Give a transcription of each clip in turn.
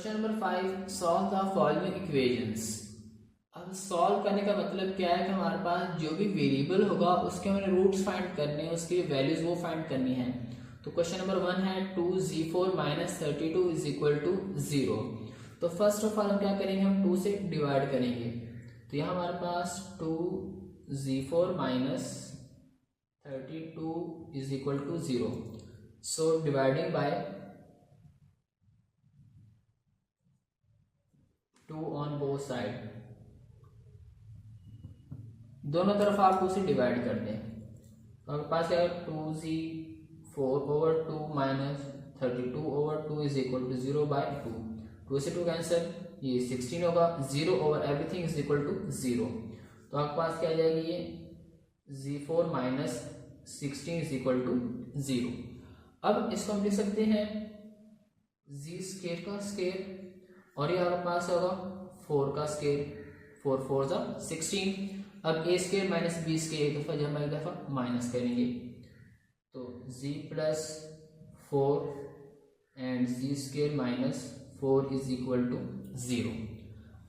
Question number 5, solve the following equations. अब solve करने का मतलब क्या है कि हमारे पास जो भी वेरिएबल होगा उसके हमें रूट्स फाइंड करने हैं, उसकी वैल्यूज वो फाइंड करनी है। तो क्वेश्चन नंबर 1 है 2z4 minus 32 is equal to 0। तो फर्स्ट ऑफ ऑल हम क्या करेंगे, हम 2 से डिवाइड करेंगे। तो यहाँ हमारे पास 2z4 minus 32 is equal to 0। So dividing by 2 on both side, दोनों तरफ आप 2 से डिवाइड कर दें। तो हमारे पास है 2z4 over 2 minus 32 over 2 is equal to 0 by 2। 2 से 2 कैंसिल, ये 16 होगा। 0 over everything is equal to 0। तो आपके पास क्या आ जाएगी, ये z4 minus 16 is equal to 0। अब इसको हम लिख सकते हैं z स्केयर का स्केयर, और ये आपके पास होगा 4 का स्केयर, 4 4 जा 16। अब A square minus B square एक दफा जमा एक दफा माइनस करेंगे, तो z plus 4 and z square minus 4 is equal to 0।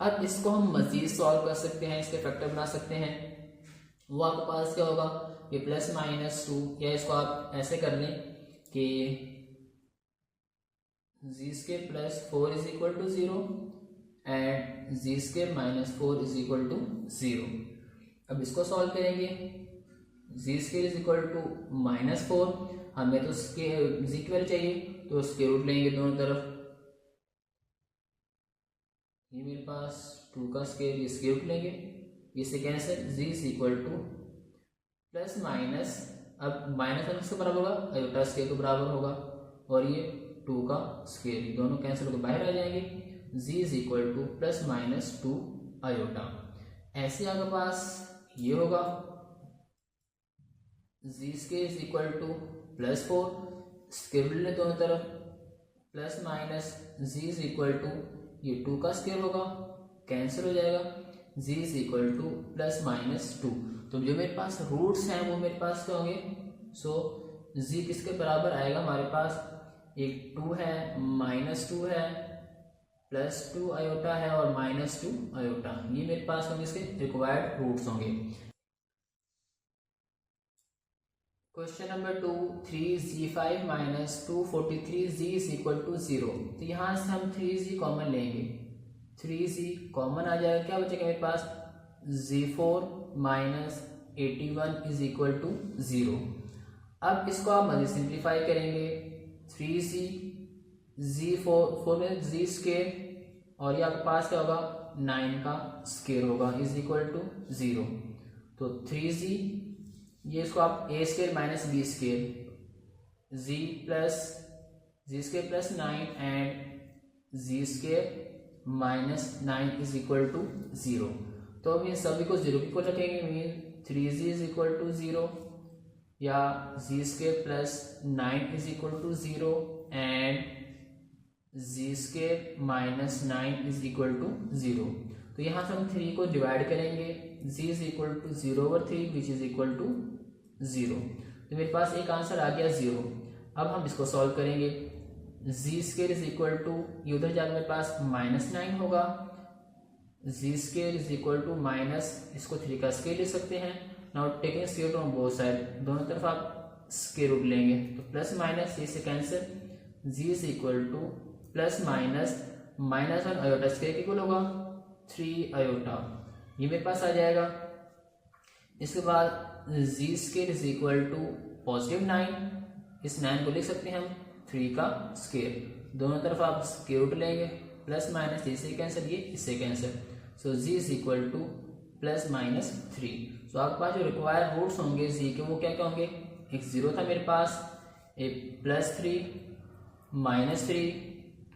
अब इसको हम मजीद सॉल्व कर सकते हैं, इसके फैक्टर बना सकते हैं। वो आपके पास क्या होगा, ये प्लस माइनस 2, या इसको आप ऐसे कर लें कि z square plus 4 is equal to 0 and z square minus 4 is equal to 0। अब इसको सॉल्व करेंगे, z square is equal to minus 4, हमें तो z की वैल्यू चाहिए तो स्क्वायर रूट लेंगे दोनों तरफ। ये मेरे पास 2 का स्क्वायर, ये स्क्वायर रूट लेंगे, इससे cancel, z is equal to plus minus, अब माइनस वन किसके बराबर होगा, आयोटा स्क्वायर के बराबर होगा, और ये 2 का स्क्वायर, दोनों कैंसिल होकर बाहर आ जाएंगे। z is equal to plus minus 2 iota. ऐसे आपके पास ये होगा z square is equal to plus 4, square ले दोनों तरफ, plus minus z is equal to ये 2 का स्क्वायर होगा, कैंसिल हो जाएगा, z is equal to plus minus 2। तो जो मेरे पास रूट्स हैं वो मेरे पास क्या होंगे, सो z किसके बराबर आएगा, हमारे पास एक 2 है, माइनस 2 है, प्लस 2 आयोटा है और माइनस 2 आयोटा। ये मेरे पास होंगे इसके रिक्वायर्ड रूट्स होंगे। Question number 2, 3z5 minus 243z is equal to 0। तो यहाँ से हम 3z कॉमन लेंगे, 3z कॉमन आ जाएगा, क्या बचेगा मेरे पास, z4 minus 81 is equal to 0। अब इसको आप मजीद सिंप्लीफाई करेंगे, 3z z4 में z स्केयर, और ये आपके पास क्या होगा 9 का स्केयर होगा, इज इक्वल टू 0। तो 3z, ये इसको आप a square minus b square, z plus z square plus 9 and z square minus 9 is equal to 0। तो हम इन सभी को 0 की को रखेंगे, mean 3z is equal to 0, या z square plus 9 is equal to 0 and z square minus 9 is equal to 0। तो यहाँ से हम 3 को डिवाइड करेंगे, z is equal to 0 over 3 which is equal to 0। तो मेरे पास एक आंसर आ गया 0। अब हम इसको सॉल्व करेंगे, z square is equal to, ये उधर जाकर मेरे पास माइनस 9 होगा, z square is equal to minus, इसको 3 का स्केयर ले सकते हैं। Now taking square on both side, दोनों तरफ आप स्केयर रूट लेंगे, तो प्लस माइनस ये से cancel, z is equal to plus minus minus 1 iota square equal होगा 3 आयोटा, ये मेरे पास आ जाएगा। इसके बाद z square is equal to positive 9, इस 9 को लिख सकते हैं हम 3 का स्केयर, दोनों तरफ आप स्केयर रूट लेंगे, प्लस माइनस इससे कैंसिल, ये इससे cancel, so z is equal to plus minus 3। तो आपके पास जो रिक्वायर्ड रूट्स होंगे z के वो क्या क्या होंगे, एक 0 था मेरे पास, एक प्लस 3 माइनस 3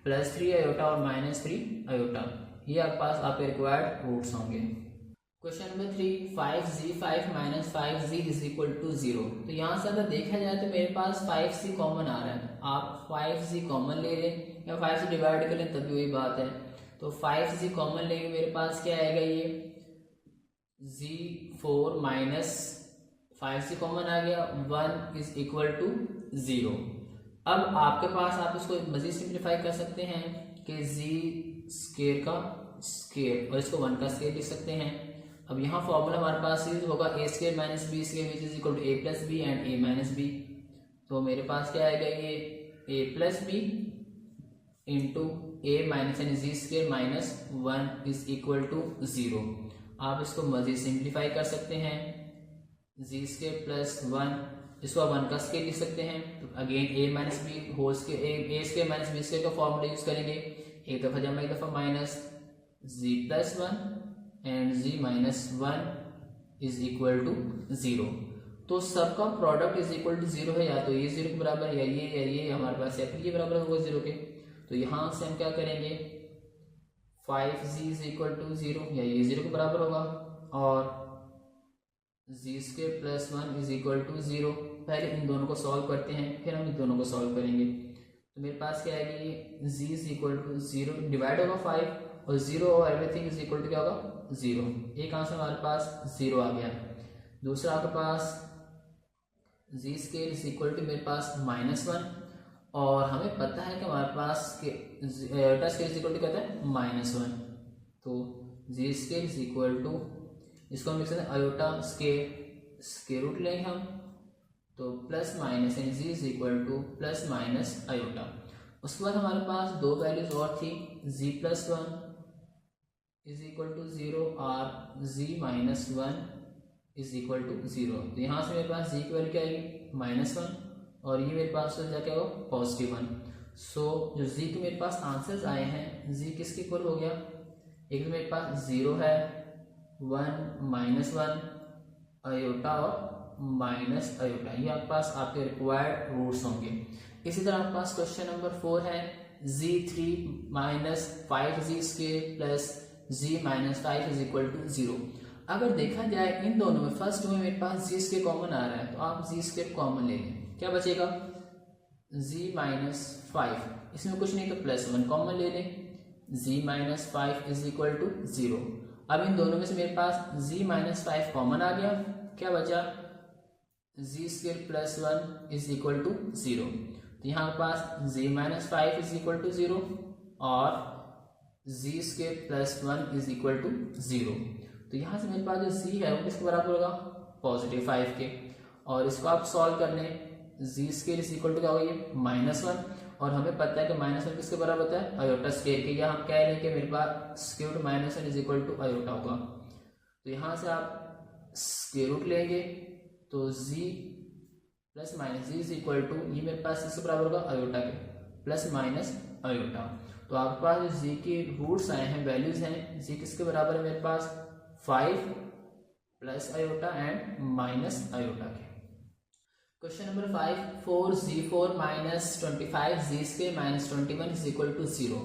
प्लस 3 आयोटा और माइनस 3 आयोटा, ये आपके पास आपके रिक्वायर्ड रूट्स होंगे। Question number 3, 5z5 minus 5z is equal to 0। तो यहाँ से अगर देखा जाए तो मेरे पास 5z कॉमन आ रहा है, आप 5z कॉमन ले लें या 5 से डिवाइड कर लें तब भी वही बात है। तो 5z कॉमन लेंगे, मेरे पास क्या आएगा, ये z4 माइनस 5z कॉमन आ गया, 1 इज इक्वल टू 0। अब आपके पास आप इसको मजीद सिंप्लीफाई कर सकते हैं, कि जी स्केयर का स्केयर और इसको 1 का स्केयर लिख सकते हैं। अब यहाँ फॉर्मूला हमारे पास यूज होगा A square minus B square which is equal to A plus B and A minus B. तो मेरे पास क्या आएगा, ये A plus B into A minus यानी z square minus 1 is equal to 0। आप इसको मजीद सिंप्लीफाई कर सकते हैं, जी स्केयर प्लस 1 इसको आप 1 का स्केयर लिख सकते हैं। तो again A minus B whole square A square minus B square का फॉर्मूला यूज करेंगे, एक दफा जमा एक दफा minus z plus 1 and z minus 1 is equal to 0। तो सबका प्रोडक्ट इज इक्वल टू 0 है, या तो ये 0 के बराबर है या ये हमारे पास या फिर ये बराबर होगा 0 के। तो यहां से हम क्या करेंगे, 5g इज इक्वल टू 0 या ये 0 के बराबर होगा और z square plus 1 is equal to 0। पहले इन दोनों को सॉल्व करते हैं फिर हम इन दोनों को सॉल्व करेंगे। तो मेरे पास क्या आएगी, जी इज इक्वल टू 0 डिवाइड होगा 5 और 0 और एवरीथिंग इज इक्वल टू क्या होगा 0। एक आंसर हमारे पास 0 आ गया। दूसरा आपके पास z square is equal to मेरे पास -1 और हमें पता है कि हमारे पास iota square is equal to कहता है -1। तो z square is equal to इसको हम लिख सकते हैं आयोटा स्क्वायर रूट लेंगे हम, तो प्लस माइनस यानी z is equal to plus minus iota. उसके बाद हमारे पास दो वैल्यूज और थी, z plus 1 is equal to 0 और z minus 1 is equal to 0। तो यहाँ से मेरे पास जी की वैल्यू क्या आएगी -1 और ये मेरे पास क्या होगा +1। सो जो जी के मेरे पास आंसर्स आए हैं, जी किसके इक्वल हो गया, एक तो मेरे पास 0 है, 1 -1 आयोटा और माइनस आयोटा, ये आपके पास आपके रिक्वायर्ड रूट्स होंगे। इसी तरह आपके पास क्वेश्चन नंबर 4 है, z3 minus 5z square plus z minus 5 is equal to 0। अगर देखा जाए इन दोनों में फर्स्ट में मेरे पास जी स्क्वायर कॉमन आ रहा है, तो आप जी स्क्वायर कॉमन ले लें, क्या बचेगा z माइनस 5, इसमें कुछ नहीं तो +1 कॉमन ले लें, z minus 5 is equal to 0। अब इन दोनों में से मेरे पास z माइनस 5 कॉमन आ गया, क्या बचा z square plus 1 is equal to 0। तो यहाँ पास z minus 5 is equal to 0 और z square plus 1 is equal to 0। तो यहाँ से मेरे पास जो z है वो किसके बराबर होगा +5 के, और इसको आप सॉल्व कर लें, जी स्क्वायर इज इक्वल टू क्या होगा ये -1 और हमें पता है कि -1 किसके बराबर होता है आयोटा स्क्वायर के, या हम कह रहे हैं कि मेरे पास square root -1 is equal to iota होगा। तो यहाँ से आप स्क्वायर रूट लेंगे तो z plus minus z is equal to ये मेरे पास इसके बराबर होगा आयोटा के प्लस माइनस आयोटा। तो आपके पास जो z के रूट्स आए हैं वैल्यूज हैं, z किसके बराबर है मेरे पास 5 plus iota and minus iota के। Question number 5, 4z4 minus 25z square minus 21 is equal to 0।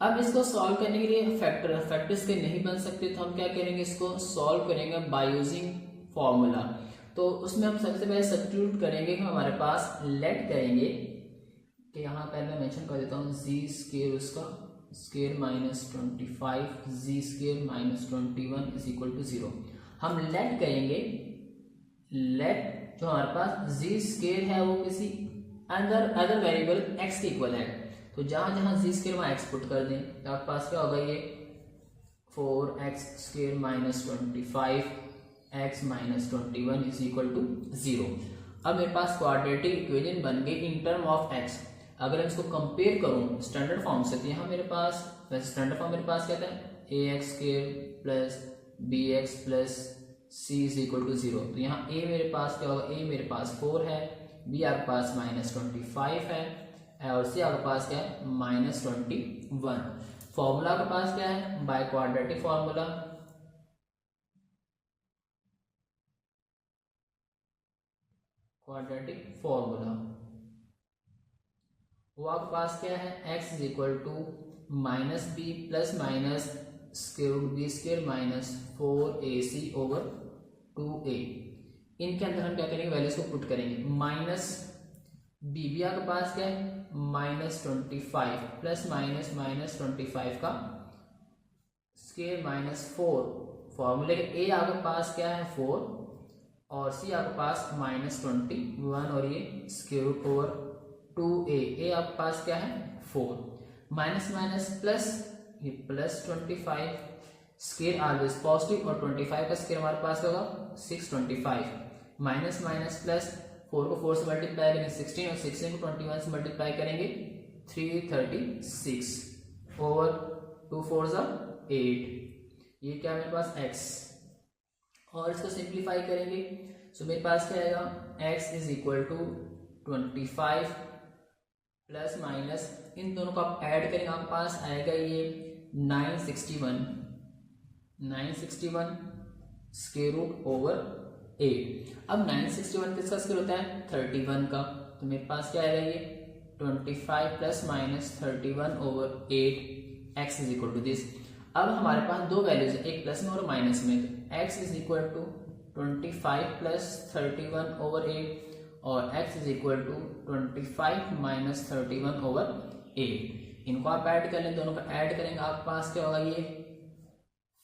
अब इसको सॉल्व करने के लिए फैक्टर्स के नहीं बन सकते, तो हम क्या करेंगे, इसको सॉल्व करेंगे बाय यूजिंग फॉर्मूला। तो उसमें हम सबसे पहले सब्स्टिट्यूट करेंगे कि हमारे पास लेट करेंगे कि यहाँ पहले मैं मेंशन कर देता हूँ जी स्क्वायर उसका square minus 25 z square minus 21 is equal to 0। हम लेट करेंगे, लेट जो हमारे पास जी स्क्वायर है वो किसी अदर वेरिएबल x के इक्वल है, तो जहां जहां जी स्क्वायर वहां x पुट कर दें, तो आपके पास क्या होगा ये 4x square minus 25 x minus 21 is equal to 0। अब मेरे पास क्वाड्रेटिक इक्वेशन बन गई इन टर्म ऑफ x। अगर मैं इसको कंपेयर करूं स्टैंडर्ड फॉर्म से, तो यहाँ मेरे पास वैसे स्टैंडर्ड फॉर्म मेरे पास क्या था ax square plus bx plus c is equal to 0। तो यहाँ a मेरे पास क्या होगा, a मेरे पास 4 है, b आपके पास -25 है और c आपके पास क्या है -21। फॉर्मूला के पास क्या है by quadratic formula, quadratic formula वो आपके पास क्या है x is equal to minus B plus minus square root B square minus 4ac over 2a। इनके अंदर हम क्या करेंगे वैल्यूज को पुट करेंगे, माइनस बी आपके पास क्या है -25 प्लस माइनस -25 का स्क्वायर -4, फॉर्मूले के a आपके पास क्या है 4 और c आपके पास -21 और ये स्क्वायर रूट ओवर 2a, आपके पास क्या है 4। माइनस माइनस प्लस, ये प्लस 25, स्केयर ऑलवेज पॉजिटिव और 25 का स्केयर हमारे पास होगा 625, माइनस माइनस प्लस, 4 को 4 से मल्टीप्लाई करेंगे 16 और 16 को 21 से मल्टीप्लाई करेंगे 336 ओवर 2 4 जा 8, ये क्या है मेरे पास x, और इसको सिंप्लीफाई करेंगे सो मेरे पास क्या आएगा x is equal to 25 plus minus, इन दोनों को आप ऐड करेंगे आपके पास आएगा ये 961 स्क्वायर रूट ओवर 8। अब 961 किसका स्क्वायर होता है 31 का, तो मेरे पास क्या आएगा ये 25 plus minus 31 over 8 x is equal to this. अब हमारे पास दो वैल्यूज है, एक प्लस में और माइनस में, तो x is equal to 25 plus 31 over 8 और x is equal to 25 minus 31 over 8। इनको आप ऐड कर लें, दोनों का ऐड करेंगे आपके पास क्या होगा ये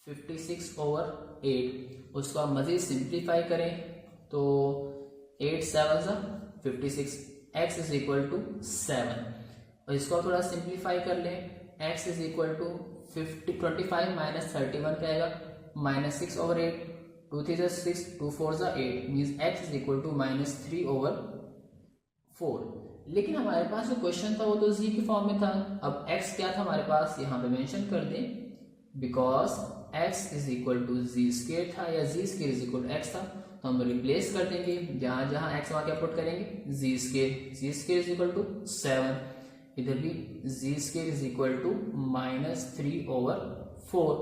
56 ओवर 8। उसको आप मजीद सिंप्लीफाई करें तो 8 7 56, x इज इक्वल टू 7, और इसको आप थोड़ा सिंप्लीफाई कर लें, x is equal to 25 minus 31 क्या आएगा minus 6 over 8, 2 3 6, 2 4 8 means x is equal to minus 3 over 4। लेकिन हमारे पास जो क्वेश्चन था वो तो z के फॉर्म में था, अब x क्या था हमारे पास यहाँ पे मेंशन कर दें, because x is equal to z square था या z square is equal to x था, तो हम रिप्लेस कर देंगे, जहां जहां x वहां क्या पुट करेंगे z square is equal to 7, इधर भी z square is equal to minus 3 over 4।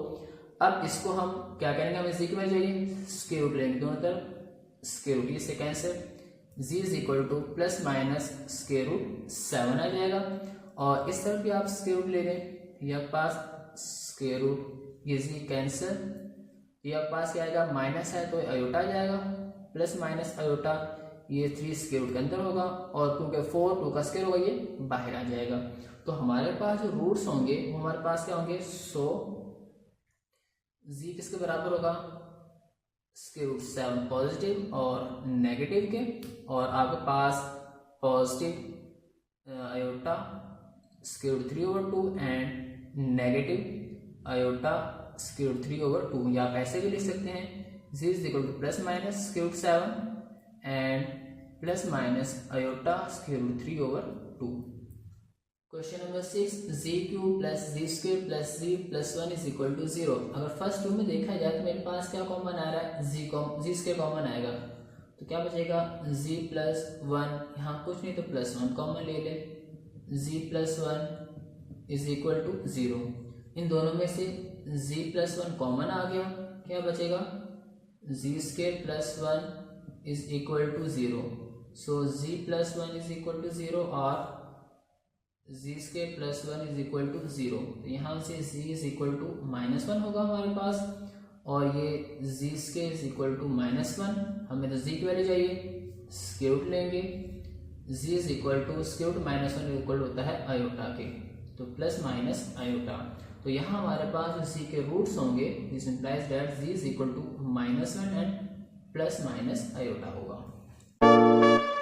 अब इसको हम क्या करेंगे, हमें जी की वैल्यू चाहिए, स्क्वायर रूट लेंगे दोनों तरफ, स्क्वायर रूट से cancel, z is equal to plus minus square root 7 आ जाएगा, और इस तरफ भी आप स्क्वायर रूट ले लें, ये आपके पास स्क्वायर रूट, ये जी कैंसिल, ये आपके पास क्या आएगा माइनस है तो अयोटा आ जाएगा, प्लस माइनस अयोटा, ये 3 स्क्वायर रूट के अंदर होगा, और 2 के 4 2 का स्क्वायर होगा, ये बाहर आ जाएगा। तो हमारे पास जो रूट्स होंगे वो हमारे पास क्या होंगे, सो जी किसके बराबर होगा स्क्वायर रूट 7 पॉजिटिव और नेगेटिव के, और आपके पास positive iota square root 3 over 2 and negative iota square root 3 over 2, या आप ऐसे भी लिख सकते हैं z is equal to plus minus square root 7 and plus minus iota square root 3 over 2। Question number 6, z cube plus z square plus z plus 1 is equal to 0। अगर first to में देखा जाए तो मेरे पास क्या कॉमन आ रहा है, जी स्क्वायर कॉमन आएगा, तो क्या बचेगा जी प्लस 1, यहाँ कुछ नहीं तो प्लस 1 कॉमन ले ले, जी प्लस 1 इज इक्वल टू 0। इन दोनों में से जी प्लस 1 कॉमन आ गया, क्या बचेगा z square plus 1 is equal to 0, so z plus 1 is equal to 0 और z square plus 1 is equal to 0। तो यहाँ से जी इज इक्वल टू -1 होगा हमारे पास, और ये जी स्क्वायर इज इक्वल टू -1, हमें तो जी की वैल्यू चाहिए, स्क्वायर रूट लेंगे, z is equal to square root -1 equal होता है अयोटा के, तो प्लस माइनस अयोटा, तो यहाँ हमारे पास जो जी के रूट्स होंगे this implies that z is equal to -1 and plus minus iota होगा।